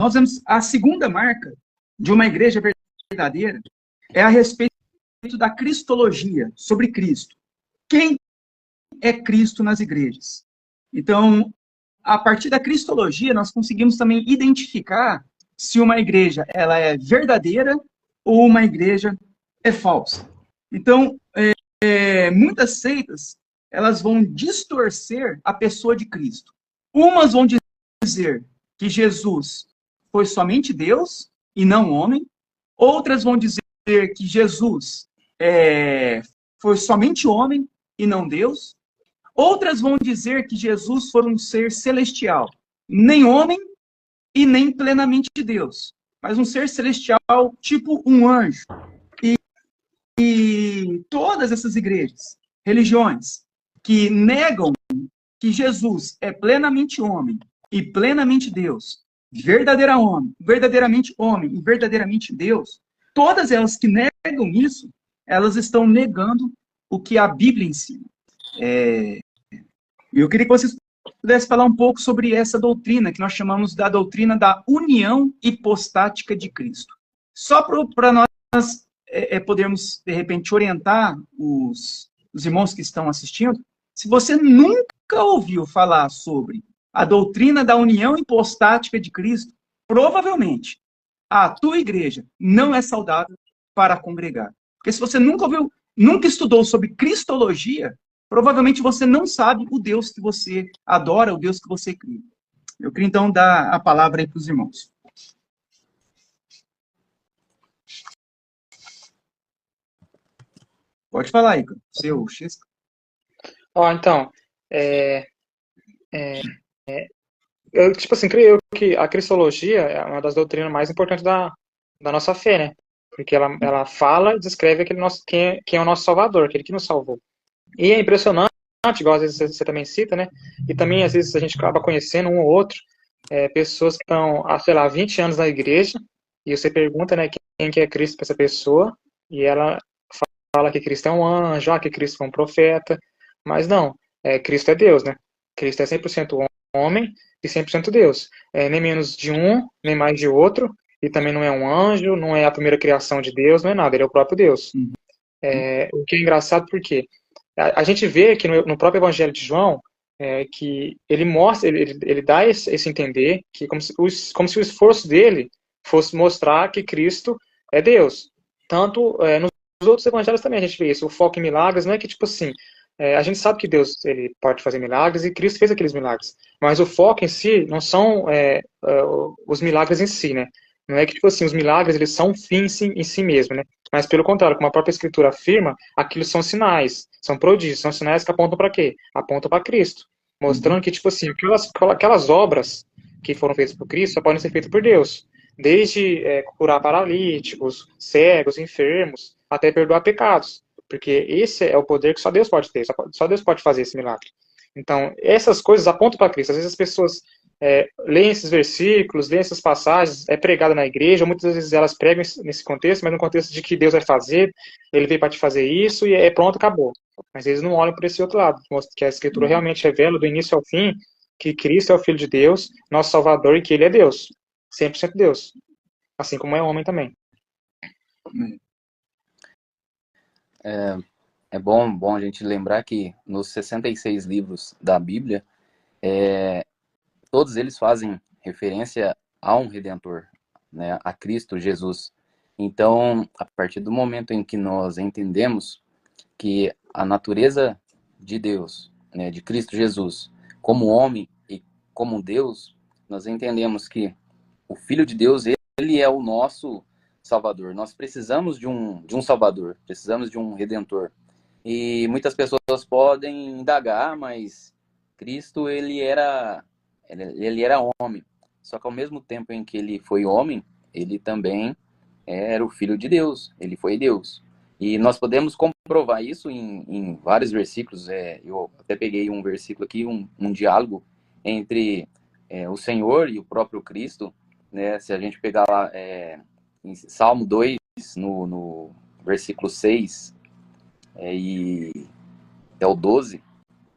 nós vemos a segunda marca de uma igreja verdadeira é a respeito da cristologia, sobre Cristo. Quem é Cristo nas igrejas? Então, a partir da cristologia, nós conseguimos também identificar se uma igreja ela é verdadeira ou uma igreja é falsa. Então, muitas seitas, elas vão distorcer a pessoa de Cristo. Umas vão dizer que Jesus foi somente Deus e não homem. Outras vão dizer que Jesus foi somente homem e não Deus. Outras vão dizer que Jesus foi um ser celestial, nem homem e nem plenamente Deus, mas um ser celestial tipo um anjo. E todas essas igrejas, religiões, que negam que Jesus é plenamente homem e plenamente Deus, verdadeiramente homem e verdadeiramente Deus, todas elas que negam isso, elas estão negando o que a Bíblia ensina. Eu queria que vocês pudessem falar um pouco sobre essa doutrina, que nós chamamos da doutrina da união hipostática de Cristo. Só para nós podermos, de repente, orientar os irmãos que estão assistindo, se você nunca ouviu falar sobre a doutrina da união hipostática de Cristo, provavelmente a tua igreja não é saudável para congregar. Porque se você nunca ouviu, nunca estudou sobre cristologia, provavelmente você não sabe o Deus que você adora, o Deus que você cria. Eu queria, então, dar a palavra aí para os irmãos. Pode falar, Igor. Seu Xisco. Então, eu, tipo assim, creio que a cristologia é uma das doutrinas mais importantes da nossa fé, né? Porque ela fala e descreve quem é o nosso Salvador, aquele que nos salvou. E é impressionante, igual às vezes você também cita, né? E também, às vezes, a gente acaba conhecendo um ou outro, pessoas que estão, sei lá, 20 anos na igreja, e você pergunta, né, quem que é Cristo para essa pessoa, e ela fala que Cristo é um anjo, que Cristo é um profeta, mas não, Cristo é Deus, né? Cristo é 100% homem e 100% Deus. Nem menos de um, nem mais de outro, e também não é um anjo, não é a primeira criação de Deus, não é nada, ele é o próprio Deus. O que é engraçado porque a gente vê que no próprio Evangelho de João, que ele mostra, ele dá esse entender que como se o esforço dele fosse mostrar que Cristo é Deus. Tanto nos outros evangelhos também a gente vê isso, o foco em milagres, não é que tipo assim, a gente sabe que Deus ele pode fazer milagres e Cristo fez aqueles milagres, mas o foco em si não são os milagres em si, né? Não é que tipo assim, os milagres eles são um fim em si mesmo, né? Mas pelo contrário, como a própria Escritura afirma, aquilo são sinais, são prodígios, são sinais que apontam para quê? Apontam para Cristo, mostrando que tipo assim, aquelas obras que foram feitas por Cristo só podem ser feitas por Deus. Desde curar paralíticos, cegos, enfermos, até perdoar pecados. Porque esse é o poder que só Deus pode ter, só Deus pode fazer esse milagre. Então, essas coisas apontam para Cristo. Às vezes as pessoas leem esses versículos, leem essas passagens, é pregada na igreja, muitas vezes elas pregam nesse contexto, mas no contexto de que Deus vai fazer, ele veio para te fazer isso e pronto, acabou. Mas eles não olham por esse outro lado, que a Escritura realmente revela do início ao fim que Cristo é o Filho de Deus, nosso Salvador, e que ele é Deus, 100% Deus, assim como é homem também. É bom a gente lembrar que nos 66 livros da Bíblia, todos eles fazem referência a um Redentor, né, a Cristo Jesus. Então, a partir do momento em que nós entendemos que a natureza de Deus, né, de Cristo Jesus, como homem e como Deus, nós entendemos que o Filho de Deus, ele é o nosso Salvador. Nós precisamos de um Salvador, precisamos de um Redentor. E muitas pessoas podem indagar, mas Cristo, ele era homem. Só que ao mesmo tempo em que ele foi homem, ele também era o Filho de Deus, ele foi Deus. E nós podemos comprovar isso em vários versículos. Eu até peguei um versículo aqui, um diálogo entre o Senhor e o próprio Cristo, né? Se a gente pegar lá em Salmo 2, no versículo 6 e até o 12,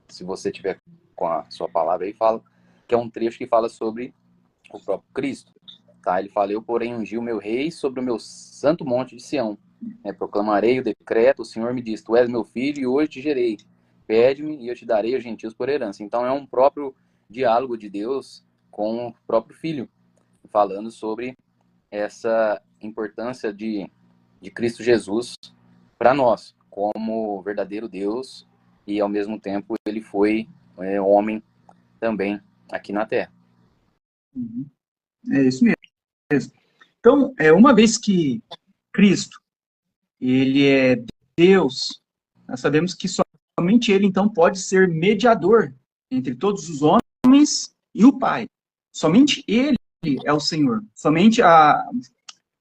se você tiver com a sua palavra aí, fala que é um trecho que fala sobre o próprio Cristo. Tá? Ele fala, eu, porém, ungi o meu rei sobre o meu santo monte de Sião. Proclamarei o decreto, o Senhor me diz, tu és meu filho e hoje te gerei. Pede-me e eu te darei os gentios por herança. Então é um próprio diálogo de Deus com o próprio filho, falando sobre essa importância de Cristo Jesus para nós, como verdadeiro Deus, e ao mesmo tempo ele foi homem também aqui na Terra. É isso mesmo. Então, uma vez que Cristo, ele é Deus, nós sabemos que somente ele, então, pode ser mediador entre todos os homens e o Pai. Somente ele é o Senhor. Somente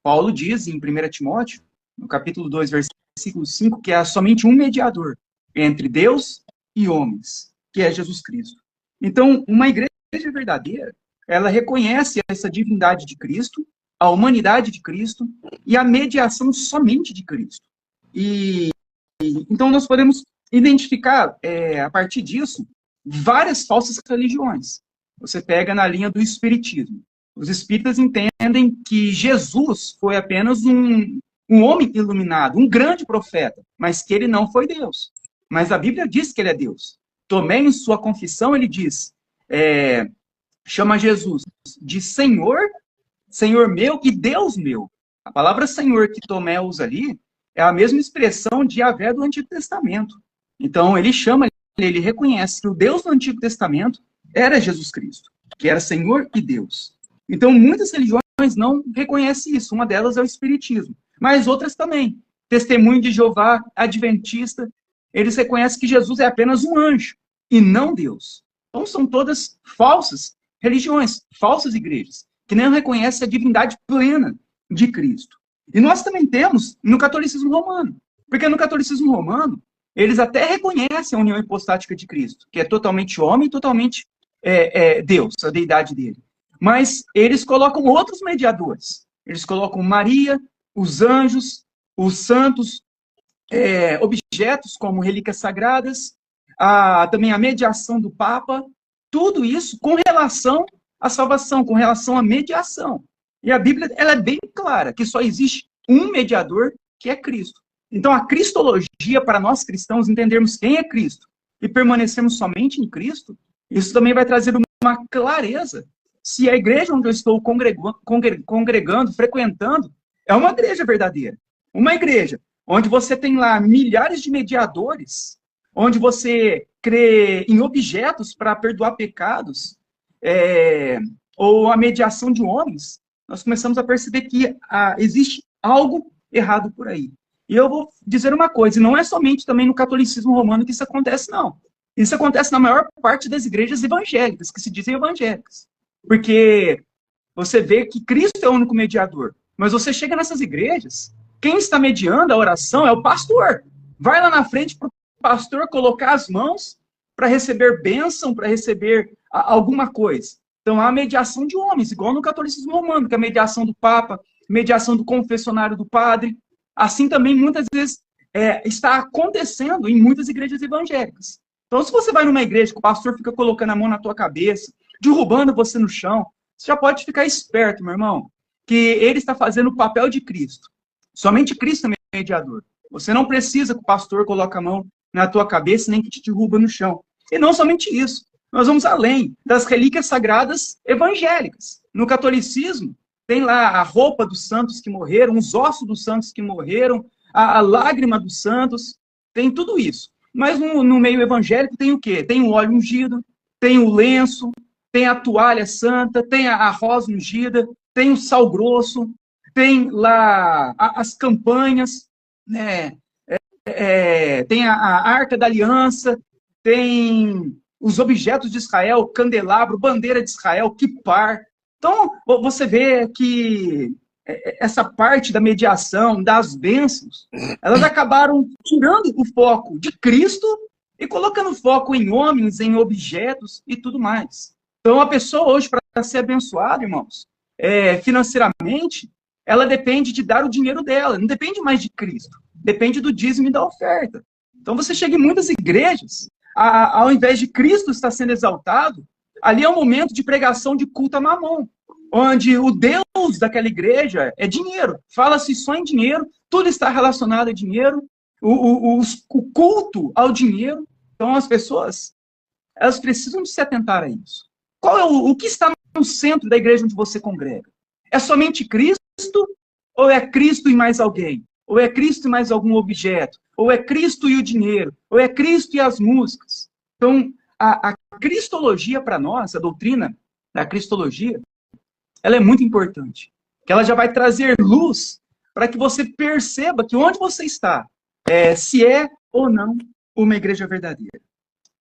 Paulo diz em 1 Timóteo, no capítulo 2, versículo 5, que há somente um mediador entre Deus e homens, que é Jesus Cristo. Então, uma igreja verdadeira, ela reconhece essa divindade de Cristo, a humanidade de Cristo e a mediação somente de Cristo. Então, nós podemos identificar, a partir disso, várias falsas religiões. Você pega na linha do espiritismo. Os espíritas entendem que Jesus foi apenas um homem iluminado, um grande profeta, mas que ele não foi Deus. Mas a Bíblia diz que ele é Deus. Tomé, em sua confissão, ele diz, chama Jesus de Senhor, Senhor meu e Deus meu. A palavra Senhor que Tomé usa ali é a mesma expressão de Yahvé do Antigo Testamento. Então, ele reconhece que o Deus do Antigo Testamento era Jesus Cristo, que era Senhor e Deus. Então, muitas religiões não reconhecem isso. Uma delas é o Espiritismo. Mas outras também. Testemunho de Jeová, Adventista, eles reconhecem que Jesus é apenas um anjo e não Deus. Então, são todas falsas religiões, falsas igrejas, que não reconhecem a divindade plena de Cristo. E nós também temos no catolicismo romano. Porque no catolicismo romano, eles até reconhecem a união hipostática de Cristo, que é totalmente homem e totalmente Deus, a deidade dele. Mas eles colocam outros mediadores. Eles colocam Maria, os anjos, os santos, objetos como relíquias sagradas, também a mediação do Papa, tudo isso com relação à salvação, com relação à mediação. E a Bíblia ela é bem clara, que só existe um mediador, que é Cristo. Então a cristologia, para nós cristãos, entendermos quem é Cristo e permanecermos somente em Cristo, isso também vai trazer uma clareza se a igreja onde eu estou congregando, frequentando, é uma igreja verdadeira. Uma igreja onde você tem lá milhares de mediadores, onde você crê em objetos para perdoar pecados, ou a mediação de homens, nós começamos a perceber que existe algo errado por aí. E eu vou dizer uma coisa, não é somente também no catolicismo romano que isso acontece, não. Isso acontece na maior parte das igrejas evangélicas, que se dizem evangélicas. Porque você vê que Cristo é o único mediador. Mas você chega nessas igrejas, quem está mediando a oração é o pastor. Vai lá na frente para o pastor colocar as mãos para receber bênção, para receber alguma coisa. Então há a mediação de homens, igual no catolicismo romano, que é a mediação do Papa, mediação do confessionário do padre. Assim também, muitas vezes, está acontecendo em muitas igrejas evangélicas. Então, se você vai numa igreja que o pastor fica colocando a mão na tua cabeça, derrubando você no chão, você já pode ficar esperto, meu irmão, que ele está fazendo o papel de Cristo. Somente Cristo é mediador. Você não precisa que o pastor coloque a mão na tua cabeça, nem que te derruba no chão. E não somente isso. Nós vamos além das relíquias sagradas evangélicas. No catolicismo, tem lá a roupa dos santos que morreram, os ossos dos santos que morreram, a lágrima dos santos, tem tudo isso. Mas no meio evangélico tem o quê? Tem o óleo ungido, tem o lenço, tem a toalha santa, tem a rosa ungida, tem o sal grosso, tem lá as campanhas, né? Tem a arca da aliança, tem os objetos de Israel, candelabro, bandeira de Israel, quipar. Então, você vê que essa parte da mediação, das bênçãos, elas acabaram tirando o foco de Cristo e colocando foco em homens, em objetos e tudo mais. Então, a pessoa hoje, para ser abençoada, irmãos, financeiramente, ela depende de dar o dinheiro dela, não depende mais de Cristo, depende do dízimo e da oferta. Então, você chega em muitas igrejas, ao invés de Cristo estar sendo exaltado, ali é um momento de pregação de culto a Mamon. onde o Deus daquela igreja é dinheiro. Fala-se só em dinheiro, tudo está relacionado a dinheiro, o culto ao dinheiro. Então as pessoas, elas precisam de se atentar a isso. Qual é o que está no centro da igreja onde você congrega? É somente Cristo? Ou é Cristo e mais alguém? Ou é Cristo e mais algum objeto? Ou é Cristo e o dinheiro? Ou é Cristo e as músicas? Então, a cristologia para nós, a doutrina da cristologia, ela é muito importante. Que ela já vai trazer luz para que você perceba que onde você está, se é ou não uma igreja verdadeira.